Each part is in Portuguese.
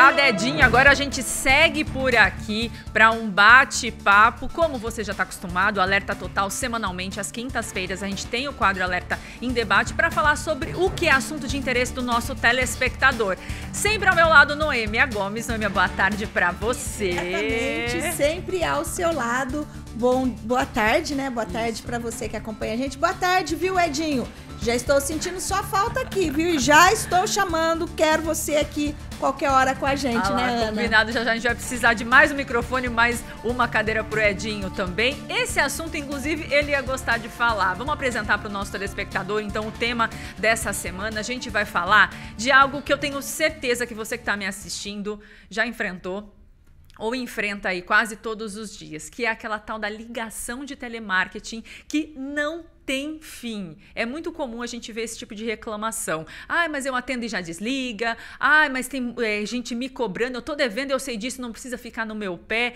deputado Edinho. Agora a gente segue por aqui para um bate-papo. Como você já está acostumado, Alerta Total, semanalmente, às quintas-feiras, a gente tem o quadro Alerta em Debate para falar sobre o que é assunto de interesse do nosso telespectador. Sempre ao meu lado, Noêmia Gomes. Noêmia, boa tarde para você. Exatamente, sempre ao seu lado. Boa tarde, né? Boa tarde para você que acompanha a gente. Boa tarde, viu, Edinho? Já estou sentindo sua falta aqui, viu? E já estou chamando, quero você aqui qualquer hora com a gente, né, Ana? Combinado, já a gente vai precisar de mais um microfone, mais uma cadeira pro Edinho também. Esse assunto, inclusive, ele ia gostar de falar. Vamos apresentar para o nosso telespectador, então, o tema dessa semana. A gente vai falar de algo que eu tenho certeza que você que está me assistindo já enfrentou ou enfrenta aí quase todos os dias, que é aquela tal da ligação de telemarketing que não tem fim. É muito comum a gente ver esse tipo de reclamação. Ah, mas eu atendo e já desliga. Ah, mas tem gente me cobrando. Eu tô devendo, eu sei disso, não precisa ficar no meu pé.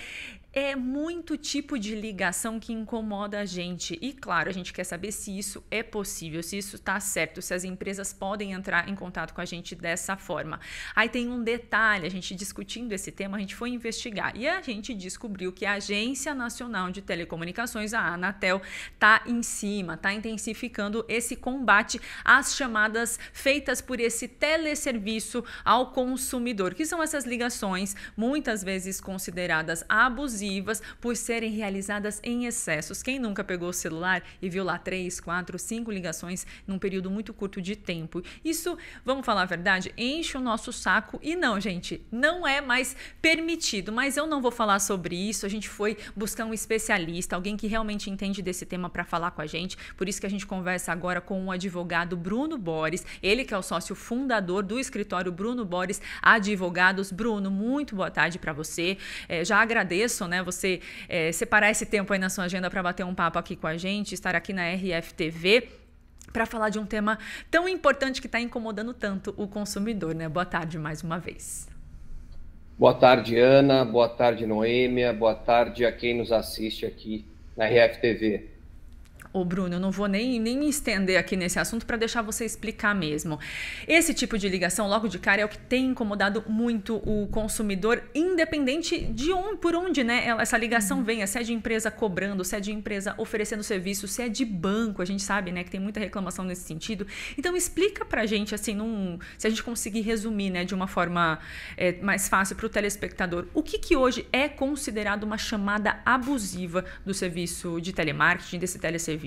É muito tipo de ligação que incomoda a gente. E, claro, a gente quer saber se isso é possível, se isso está certo, se as empresas podem entrar em contato com a gente dessa forma. Aí tem um detalhe, a gente discutindo esse tema, a gente foi investigar e a gente descobriu que a Agência Nacional de Telecomunicações, a Anatel, está em cima, está intensificando esse combate às chamadas feitas por esse teleserviço ao consumidor, que são essas ligações muitas vezes consideradas abusivas por serem realizadas em excessos. Quem nunca pegou o celular e viu lá 3, 4, 5 ligações num período muito curto de tempo? Isso, vamos falar a verdade, enche o nosso saco e não, gente, não é mais permitido. Mas eu não vou falar sobre isso, a gente foi buscar um especialista, alguém que realmente entende desse tema para falar com a gente, por isso que a gente conversa agora com o advogado Bruno Boris, ele que é o sócio fundador do escritório Bruno Boris Advogados. Bruno, muito boa tarde para você. Já agradeço, né, você separar esse tempo aí na sua agenda para bater um papo aqui com a gente, estar aqui na RFTV para falar de um tema tão importante que está incomodando tanto o consumidor, né? Boa tarde mais uma vez. Boa tarde, Ana. Boa tarde, Noêmia. Boa tarde a quem nos assiste aqui na RFTV. Ô Bruno, eu não vou nem me estender aqui nesse assunto para deixar você explicar mesmo. Esse tipo de ligação, logo de cara, é o que tem incomodado muito o consumidor, independente de por onde, né, essa ligação venha, se é de empresa cobrando, se é de empresa oferecendo serviço, se é de banco, a gente sabe, né, que tem muita reclamação nesse sentido. Então explica pra gente, assim, se a gente conseguir resumir, né, de uma forma mais fácil para o telespectador, o que hoje é considerado uma chamada abusiva do serviço de telemarketing, desse teleserviço?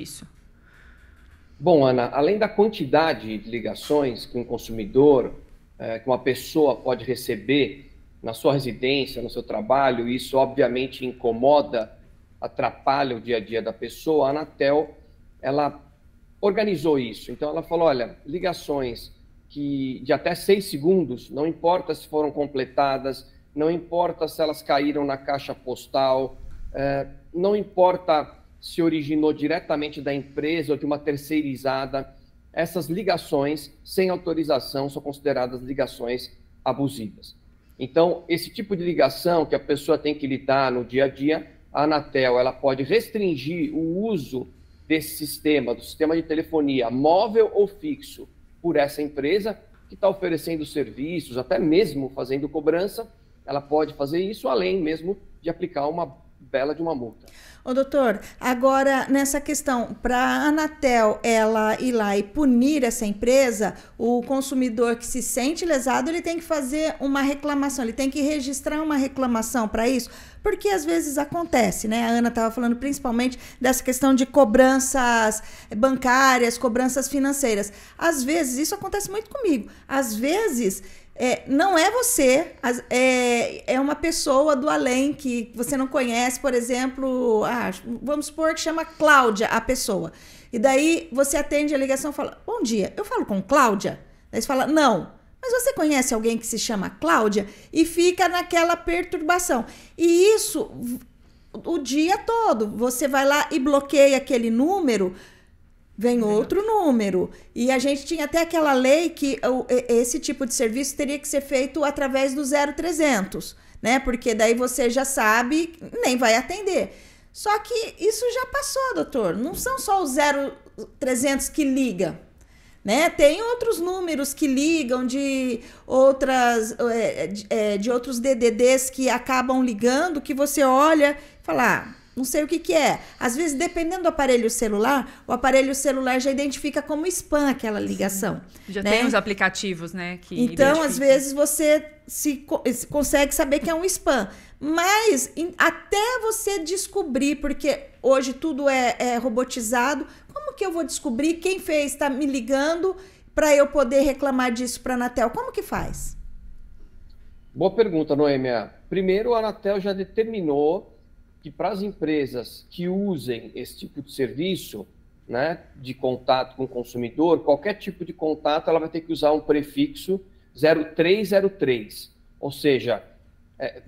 Bom, Ana, além da quantidade de ligações que um consumidor, que uma pessoa pode receber na sua residência, no seu trabalho, isso obviamente incomoda, atrapalha o dia a dia da pessoa, a Anatel, ela organizou isso. Então ela falou, olha, ligações de até 6 segundos, não importa se foram completadas, não importa se elas caíram na caixa postal, não importa se originou diretamente da empresa ou de uma terceirizada, essas ligações sem autorização são consideradas ligações abusivas. Então, esse tipo de ligação que a pessoa tem que lidar no dia a dia, a Anatel ela pode restringir o uso desse sistema, do sistema de telefonia móvel ou fixo, por essa empresa que está oferecendo serviços, até mesmo fazendo cobrança, ela pode fazer isso além mesmo de aplicar uma bela de uma multa. Ô, doutor, agora nessa questão, para a Anatel ela ir lá e punir essa empresa, o consumidor que se sente lesado, ele tem que fazer uma reclamação, ele tem que registrar uma reclamação para isso, porque às vezes acontece, né? A Ana estava falando principalmente dessa questão de cobranças bancárias, cobranças financeiras. Às vezes, isso acontece muito comigo, às vezes não é você, é uma pessoa do além que você não conhece, por exemplo, vamos supor que chama Cláudia a pessoa. E daí você atende a ligação e fala, bom dia, eu falo com Cláudia? Daí você fala, não, mas você conhece alguém que se chama Cláudia? E fica naquela perturbação. E isso o dia todo, você vai lá e bloqueia aquele número, vem outro número. E a gente tinha até aquela lei que esse tipo de serviço teria que ser feito através do 0300, né? Porque daí você já sabe, nem vai atender. Só que isso já passou, doutor. Não são só os 0300 que liga. né? Tem outros números que ligam de outros DDDs que acabam ligando, que você olha e fala, não sei o que que é. Às vezes, dependendo do aparelho celular, o aparelho celular já identifica como spam aquela ligação. Já né? tem os aplicativos, né? Que então, às vezes, você consegue saber que é um spam. Mas até você descobrir, porque hoje tudo é robotizado, como que eu vou descobrir quem fez, está me ligando para eu poder reclamar disso para a Anatel? Como que faz? Boa pergunta, Noêmia. Primeiro, a Anatel já determinou que para as empresas que usem esse tipo de serviço, né, de contato com o consumidor, qualquer tipo de contato, ela vai ter que usar um prefixo 0303. Ou seja,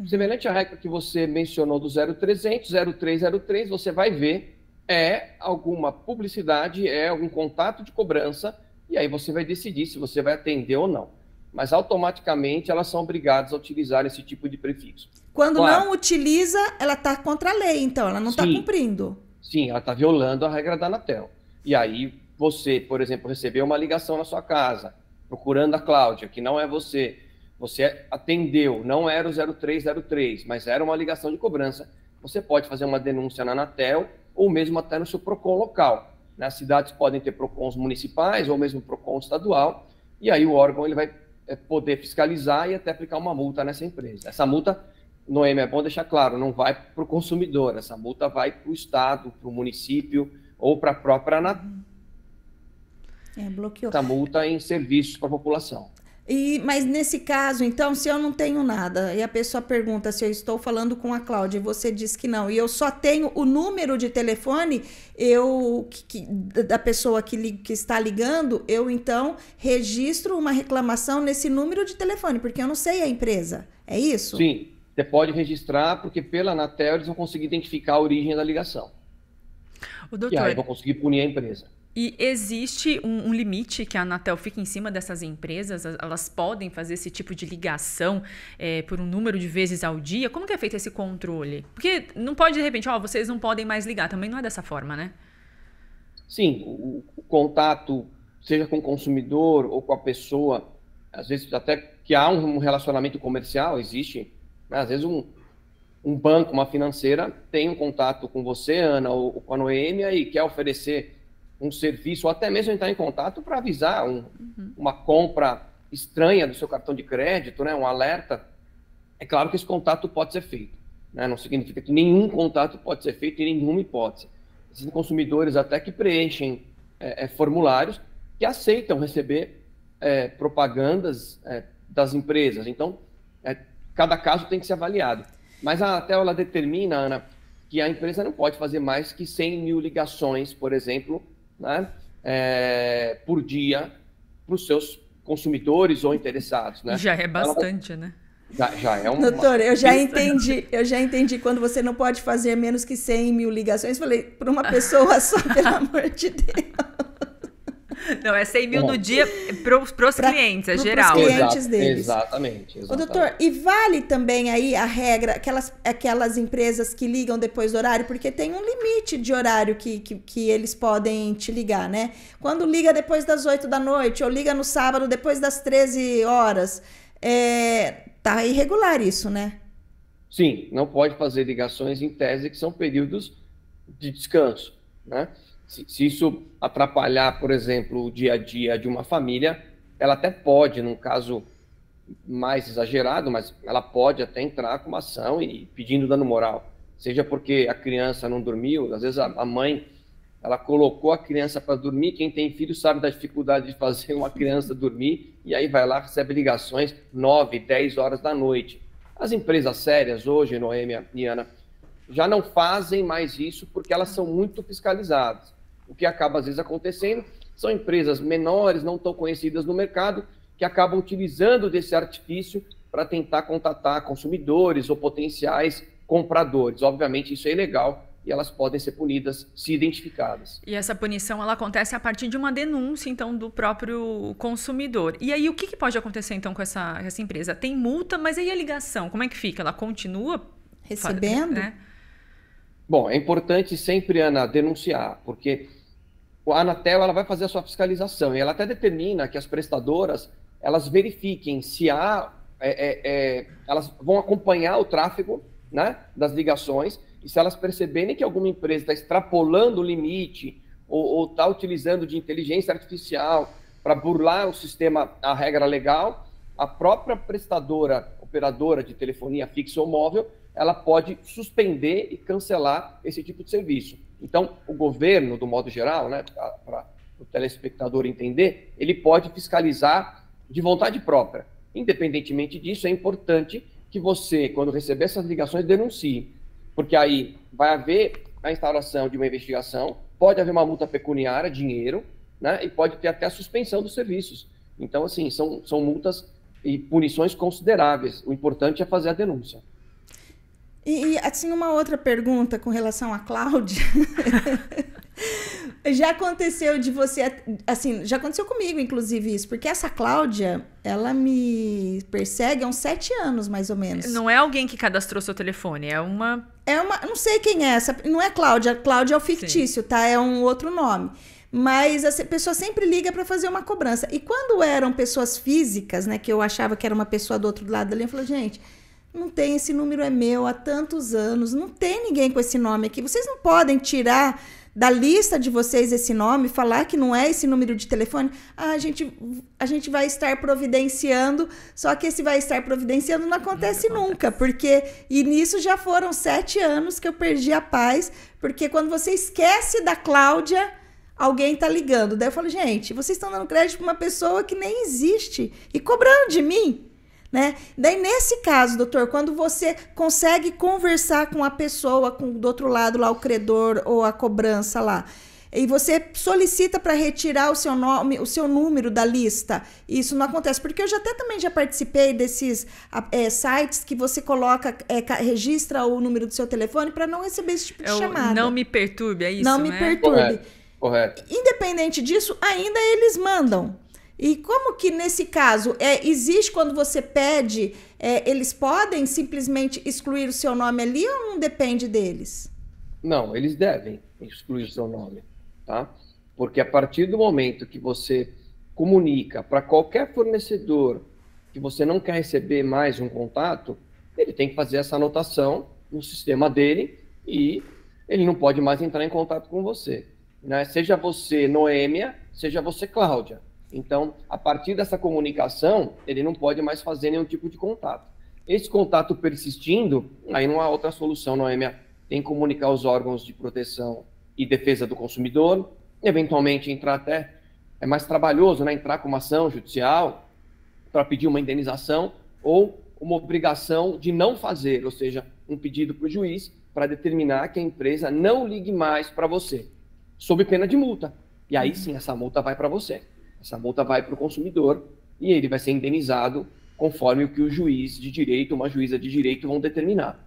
semelhante à regra que você mencionou do 0300, 0303, você vai ver alguma publicidade, algum contato de cobrança, e aí você vai decidir se você vai atender ou não. Mas automaticamente elas são obrigadas a utilizar esse tipo de prefixo. Quando não utiliza, ela está contra a lei, então, ela não está cumprindo. Sim, ela está violando a regra da Anatel. E aí você, por exemplo, recebeu uma ligação na sua casa, procurando a Cláudia, que não é você atendeu, não era o 0303, mas era uma ligação de cobrança, você pode fazer uma denúncia na Anatel ou mesmo até no seu PROCON local. As cidades podem ter PROCONs municipais ou mesmo PROCON estadual, e aí o órgão ele vai poder fiscalizar e até aplicar uma multa nessa empresa. Essa multa, Noêmia, é bom deixar claro, não vai para o consumidor, essa multa vai para o Estado, para o município ou para a própria Anatel. Bloqueou. Essa multa em serviços para a população. Mas nesse caso, então, se eu não tenho nada e a pessoa pergunta se eu estou falando com a Cláudia e você diz que não, e eu só tenho o número de telefone da pessoa que está ligando, eu então registro uma reclamação nesse número de telefone, porque eu não sei a empresa. É isso? Sim, você pode registrar, porque pela Anatel eles vão conseguir identificar a origem da ligação. Doutor, e aí vão conseguir punir a empresa. E existe um limite que a Anatel fica em cima dessas empresas? Elas podem fazer esse tipo de ligação por um número de vezes ao dia? Como que é feito esse controle? Porque não pode, de repente, vocês não podem mais ligar. Também não é dessa forma, né? Sim, o contato, seja com o consumidor ou com a pessoa, às vezes até que há um relacionamento comercial, existe, né? Às vezes um banco, uma financeira, tem um contato com você, Ana, ou com a Noêmia, e quer oferecer um serviço, ou até mesmo entrar em contato para avisar uma compra estranha do seu cartão de crédito, né, um alerta. É claro que esse contato pode ser feito, né? Não significa que nenhum contato pode ser feito em nenhuma hipótese. Existem consumidores até que preenchem formulários que aceitam receber propagandas das empresas. Então, cada caso tem que ser avaliado. Mas a Anatel, ela determina, Ana, que a empresa não pode fazer mais que 100 mil ligações, por exemplo, né, por dia para os seus consumidores ou interessados. Né? Já é bastante, né? Já é uma... Doutor, eu já entendi quando você não pode fazer menos que 100 mil ligações. Falei, para uma pessoa só, pelo amor de Deus. Não, é 100 mil no dia para os clientes, é geral. Para os clientes deles. Exatamente. Ô, doutor, e vale também aí a regra, aquelas empresas que ligam depois do horário, porque tem um limite de horário que eles podem te ligar, né? Quando liga depois das 8 da noite, ou liga no sábado depois das 13 horas, tá irregular isso, né? Sim, não pode fazer ligações em tese que são períodos de descanso, né? Se isso atrapalhar, por exemplo, o dia a dia de uma família, ela até pode, num caso mais exagerado, mas ela pode até entrar com uma ação e pedindo dano moral. Seja porque a criança não dormiu, às vezes a mãe, ela colocou a criança para dormir, quem tem filho sabe da dificuldade de fazer uma criança dormir, e aí vai lá, recebe ligações 9, 10 horas da noite. As empresas sérias hoje, Noêmia e Ana, já não fazem mais isso porque elas são muito fiscalizadas. O que acaba, às vezes, acontecendo são empresas menores, não tão conhecidas no mercado, que acabam utilizando desse artifício para tentar contatar consumidores ou potenciais compradores. Obviamente, isso é ilegal e elas podem ser punidas se identificadas. E essa punição, ela acontece a partir de uma denúncia, então, do próprio consumidor. E aí, o que pode acontecer, então, com essa empresa? Tem multa, mas aí a ligação, como é que fica? Ela continua recebendo? Né? Bom, é importante sempre, Ana, denunciar, porque a Anatel ela vai fazer a sua fiscalização e ela até determina que as prestadoras elas verifiquem se há, elas vão acompanhar o tráfego, né, das ligações, e se elas perceberem que alguma empresa está extrapolando o limite ou está utilizando de inteligência artificial para burlar o sistema, a regra legal, a própria prestadora, operadora de telefonia fixa ou móvel, ela pode suspender e cancelar esse tipo de serviço. Então, o governo, do modo geral, né, para o telespectador entender, ele pode fiscalizar de vontade própria. Independentemente disso, é importante que você, quando receber essas ligações, denuncie, porque aí vai haver a instauração de uma investigação, pode haver uma multa pecuniária, dinheiro, né, e pode ter até a suspensão dos serviços. Então, assim, são multas e punições consideráveis. O importante é fazer a denúncia. E assim, uma outra pergunta com relação à Cláudia. Já aconteceu de você, assim, já aconteceu comigo, inclusive, isso, porque essa Cláudia, ela me persegue há uns 7 anos, mais ou menos. Não é alguém que cadastrou seu telefone, é uma... Não sei quem é essa, não é Cláudia, Cláudia é o fictício, Sim. Tá? É um outro nome. Mas a pessoa sempre liga para fazer uma cobrança. E quando eram pessoas físicas, né, que eu achava que era uma pessoa do outro lado da linha, eu falei, gente, não tem, esse número é meu há tantos anos, não tem ninguém com esse nome aqui. Vocês não podem tirar da lista de vocês esse nome, falar que não é esse número de telefone. Ah, a gente vai estar providenciando, só que esse vai estar providenciando não acontece nunca, porque e nisso já foram 7 anos que eu perdi a paz, porque quando você esquece da Cláudia, alguém tá ligando. Daí eu falo, gente, vocês estão dando crédito para uma pessoa que nem existe e cobrando de mim. Né? Daí, nesse caso, doutor, quando você consegue conversar com a pessoa, do outro lado lá, o credor ou a cobrança lá, e você solicita para retirar o seu nome, o seu número da lista, isso não acontece, porque eu também já participei desses sites que você coloca, registra o número do seu telefone para não receber esse tipo de chamada. Não me perturbe, é isso, não né? me perturbe. Correto. Independente disso, ainda eles mandam. E como que nesse caso, existe quando você pede, eles podem simplesmente excluir o seu nome ali ou não depende deles? Não, eles devem excluir o seu nome, tá? Porque a partir do momento que você comunica para qualquer fornecedor que você não quer receber mais um contato, ele tem que fazer essa anotação no sistema dele e ele não pode mais entrar em contato com você, né? Seja você Noêmia, seja você Cláudia. Então, a partir dessa comunicação, ele não pode mais fazer nenhum tipo de contato. Esse contato persistindo, aí não há outra solução, Noêmia. Tem que comunicar aos órgãos de proteção e defesa do consumidor, eventualmente entrar até, é mais trabalhoso, né? Entrar com uma ação judicial para pedir uma indenização ou uma obrigação de não fazer, ou seja, um pedido para o juiz para determinar que a empresa não ligue mais para você, sob pena de multa. E aí sim, essa multa vai para você. Essa multa vai para o consumidor e ele vai ser indenizado conforme o que o juiz de direito, uma juíza de direito vão determinar.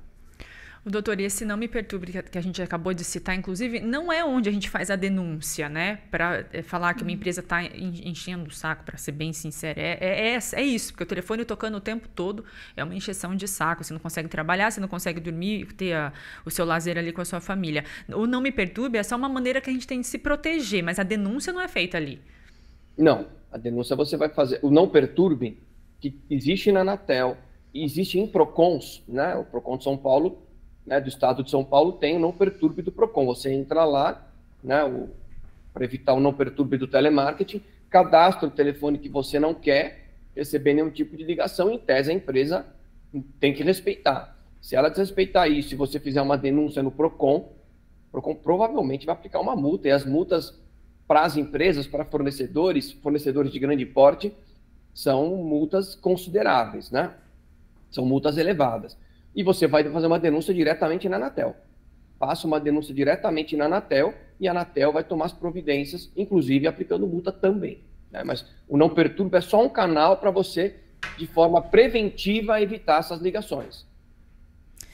O doutor, e esse não me perturbe que a gente acabou de citar, inclusive, não é onde a gente faz a denúncia, né? Para falar que uma empresa está enchendo o saco, para ser bem sincera. É isso, porque o telefone tocando o tempo todo é uma encheção de saco. Você não consegue trabalhar, você não consegue dormir, ter o seu lazer ali com a sua família. O não me perturbe é só uma maneira que a gente tem de se proteger, mas a denúncia não é feita ali. Não, a denúncia você vai fazer. O não perturbe, que existe na Anatel, e existe em PROCONs, né? O PROCON de São Paulo, né, do estado de São Paulo, tem o não perturbe do PROCON. Você entra lá, né, para evitar o não perturbe do telemarketing, cadastra o telefone que você não quer receber nenhum tipo de ligação, em tese a empresa tem que respeitar. Se ela desrespeitar isso, se você fizer uma denúncia no PROCON, o PROCON provavelmente vai aplicar uma multa, e as multas para as empresas, para fornecedores de grande porte, são multas consideráveis, né? São multas elevadas. E você vai fazer uma denúncia diretamente na Anatel. Passa uma denúncia diretamente na Anatel e a Anatel vai tomar as providências, inclusive aplicando multa também, né? Mas o não perturbe é só um canal para você, de forma preventiva, evitar essas ligações.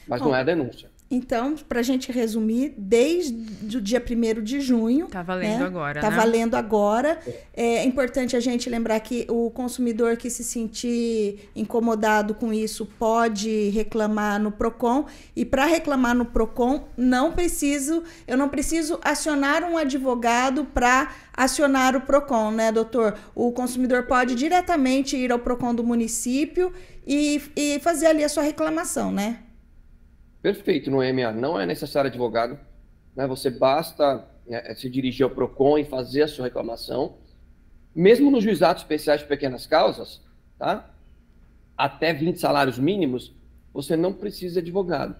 Mas não é a denúncia. Então, para a gente resumir, desde o dia 1º de junho... Está valendo, né? Agora, Está valendo agora. É importante a gente lembrar que o consumidor que se sentir incomodado com isso pode reclamar no PROCON. E para reclamar no PROCON, eu não preciso acionar um advogado para acionar o PROCON, né, doutor? O consumidor pode diretamente ir ao PROCON do município e fazer ali a sua reclamação, né? Perfeito, no EMA não é necessário advogado, né? Você basta se dirigir ao PROCON e fazer a sua reclamação. Mesmo nos juizados especiais de pequenas causas, tá? Até 20 salários mínimos, você não precisa de advogado.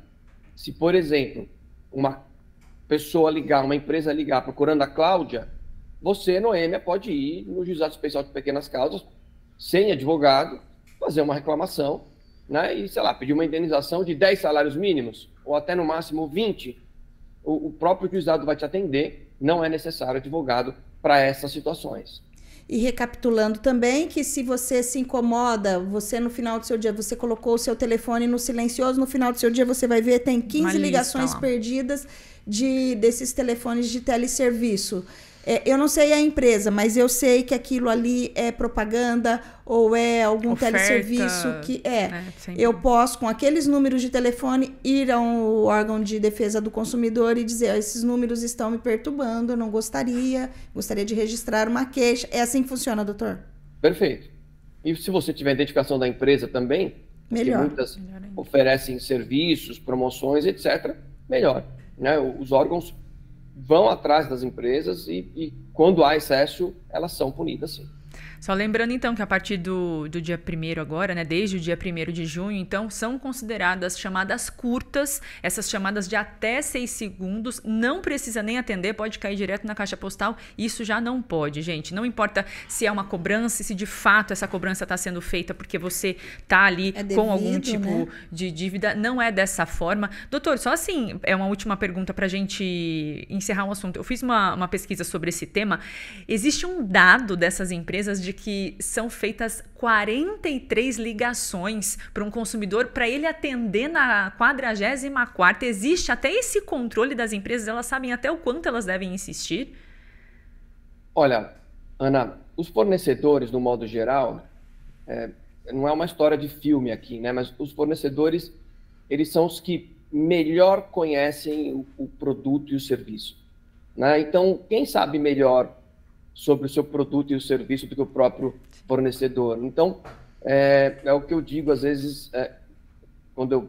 Se, por exemplo, uma empresa ligar procurando a Cláudia, você no EMA pode ir no juizado especial de pequenas causas, sem advogado, fazer uma reclamação, né? E, sei lá, pedir uma indenização de 10 salários mínimos, ou até no máximo 20, o próprio juizado vai te atender, não é necessário advogado para essas situações. E recapitulando também que se você se incomoda, você no final do seu dia, você colocou o seu telefone no silencioso, no final do seu dia você vai ver, tem 15 ligações perdidas desses telefones de teleserviço. Eu não sei a empresa, mas eu sei que aquilo ali é propaganda ou é algum teleserviço que eu posso, com aqueles números de telefone, ir a um órgão de defesa do consumidor e dizer, esses números estão me perturbando, eu não gostaria de registrar uma queixa. É assim que funciona, doutor? Perfeito. E se você tiver a identificação da empresa também, melhor. Que muitas oferecem serviços, promoções, etc., melhor, né? Os órgãos vão atrás das empresas e quando há excesso, elas são punidas, sim. Só lembrando, então, que a partir do dia 1º agora, né, desde o dia 1º de junho, então, são consideradas chamadas curtas, essas chamadas de até 6 segundos, não precisa nem atender, pode cair direto na caixa postal, isso já não pode, gente. Não importa se é uma cobrança, se de fato essa cobrança está sendo feita porque você está ali com algum tipo de dívida, não é dessa forma. Doutor, só assim, é uma última pergunta para a gente encerrar o assunto. Eu fiz uma pesquisa sobre esse tema. Existe um dado dessas empresas de que são feitas 43 ligações para um consumidor para ele atender na 44ª. Existe até esse controle das empresas, elas sabem até o quanto elas devem insistir? Olha, Ana, os fornecedores, no modo geral, não é uma história de filme aqui, né? Mas os fornecedores, eles são os que melhor conhecem o produto e o serviço, né? Então, quem sabe melhor sobre o seu produto e o serviço do que o próprio fornecedor. Então, é o que eu digo às vezes, quando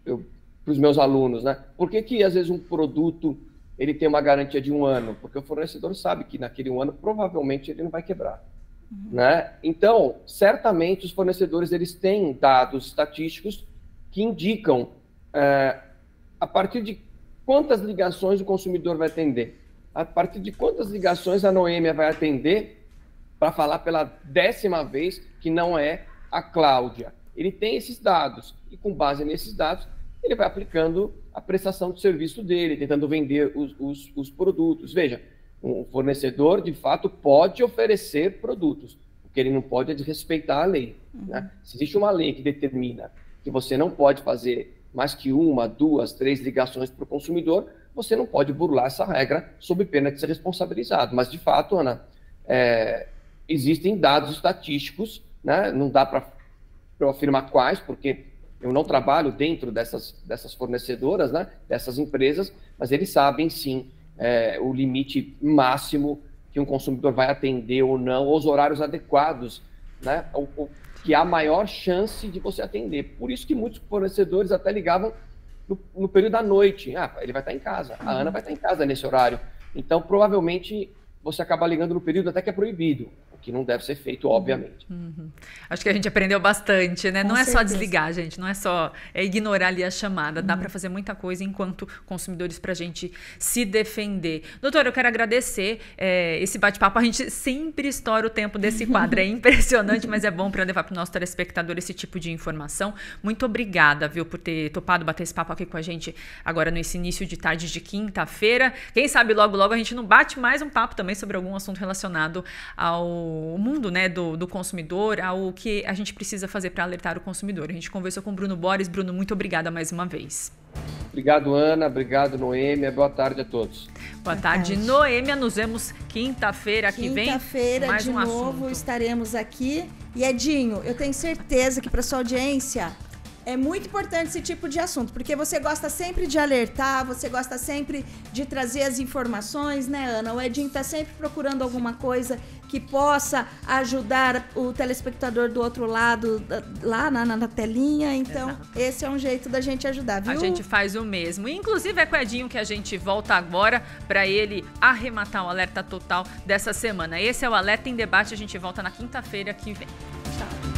eu para os meus alunos, né? Por que às vezes um produto ele tem uma garantia de 1 ano? Porque o fornecedor sabe que naquele 1 ano provavelmente ele não vai quebrar, né? Então, certamente os fornecedores eles têm dados estatísticos que indicam a partir de quantas ligações o consumidor vai atender. A partir de quantas ligações a Noêmia vai atender para falar pela 10ª vez que não é a Cláudia. Ele tem esses dados e, com base nesses dados, ele vai aplicando a prestação de serviço dele, tentando vender os produtos. Veja, um fornecedor, de fato, pode oferecer produtos. O que ele não pode é desrespeitar a lei, né? Se existe uma lei que determina que você não pode fazer mais que 1, 2, 3 ligações para o consumidor, você não pode burlar essa regra sob pena de ser responsabilizado. Mas, de fato, Ana, existem dados estatísticos, né? Não dá para eu afirmar quais, porque eu não trabalho dentro dessas fornecedoras, né? Dessas empresas, mas eles sabem, sim, o limite máximo que um consumidor vai atender ou não, os horários adequados, né? Que há maior chance de você atender. Por isso que muitos fornecedores até ligavam no período da noite. Ele vai estar em casa, a Ana vai estar em casa nesse horário. Então, provavelmente, você acaba ligando no período até que é proibido, o que não deve ser feito, obviamente. Acho que a gente aprendeu bastante, né? Não é só desligar, gente, não é só ignorar ali a chamada. Dá para fazer muita coisa enquanto consumidores para a gente se defender. Doutor, eu quero agradecer esse bate-papo. A gente sempre estoura o tempo desse quadro. É impressionante, mas é bom para levar para o nosso telespectador esse tipo de informação. Muito obrigada, viu, por ter topado bater esse papo aqui com a gente agora nesse início de tarde de quinta-feira. Quem sabe logo, logo a gente não bate mais um papo também sobre algum assunto relacionado ao mundo, né, do consumidor, ao que a gente precisa fazer para alertar o consumidor. A gente conversou com o Bruno Borges. Bruno, muito obrigada mais uma vez. Obrigado, Ana. Obrigado, Noêmia. Boa tarde a todos. Boa tarde, Noêmia. Nos vemos quinta-feira que vem. Quinta-feira, de novo, estaremos aqui. E, Edinho, eu tenho certeza que para sua audiência é muito importante esse tipo de assunto, porque você gosta sempre de alertar, você gosta sempre de trazer as informações, né, Ana? O Edinho está sempre procurando alguma coisa que possa ajudar o telespectador do outro lado, lá na telinha. Então, esse é um jeito da gente ajudar, viu? A gente faz o mesmo. Inclusive, é com o Edinho que a gente volta agora para ele arrematar o Alerta Total dessa semana. Esse é o Alerta em Debate. A gente volta na quinta-feira que vem. Tchau.